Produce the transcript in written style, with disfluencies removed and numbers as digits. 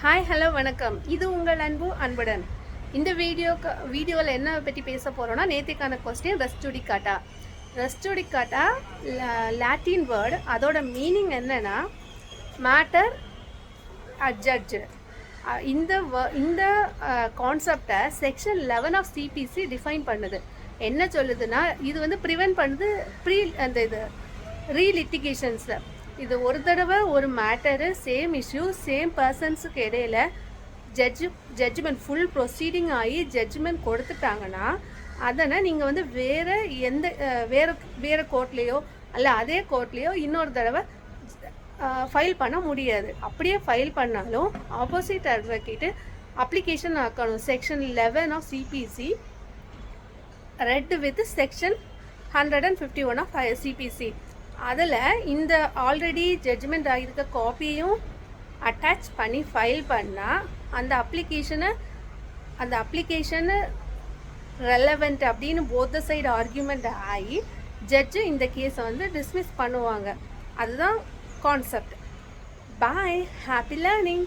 Hi hello வணக்கம். இது உங்கள் அன்புடன். இந்த வீடியோவில் என்ன பற்றி பேச போகிறோன்னா, நேற்றுக்கான கொஸ்டின் ரெஸ்டுடிகாட்டா லாட்டின் வேர்டு. அதோட மீனிங் என்னென்னா மேட்டர் அட்ஜட்ஜு. இந்த கான்செப்டை செக்ஷன் 11 ஆஃப் சிபிசி டிஃபைன் பண்ணுது. என்ன சொல்லுதுன்னா, இது வந்து ப்ரிவென்ட் பண்ணுது ரீலிட்டிகேஷன்ஸை. இது ஒரு தடவை ஒரு மேட்டரு சேம் இஷ்யூ சேம் பர்சன்ஸுக்கு இடையில ஜட்ஜ்மெண்ட் ஃபுல் ப்ரொசீடிங் ஆகி ஜட்ஜ்மெண்ட் கொடுத்துட்டாங்கன்னா, அதனை நீங்கள் வந்து வேறு கோர்ட்லேயோ அல்ல அதே கோர்ட்லேயோ இன்னொரு தடவை ஃபைல் பண்ண முடியாது. அப்படியே ஃபைல் பண்ணாலும் ஆப்போசிட் அட்வொகேட்டு அப்ளிகேஷன் ஆக்கணும். Section 11 of CPC read with section 151 of CPC. அதில் இந்த ஆல்ரெடி ஜட்ஜ்மெண்ட் ஆகியிருக்க காப்பியையும் அட்டாச் பண்ணி ஃபைல் பண்ணால் அந்த அப்ளிகேஷனு ரெலவெண்ட் அப்படின்னு போத் சைடு ஆர்கியூமெண்ட் ஆகி ஜட்ஜு இந்த கேஸை வந்து டிஸ்மிஸ் பண்ணுவாங்க. அதுதான் கான்செப்ட். பாய், ஹாப்பி லேர்னிங்.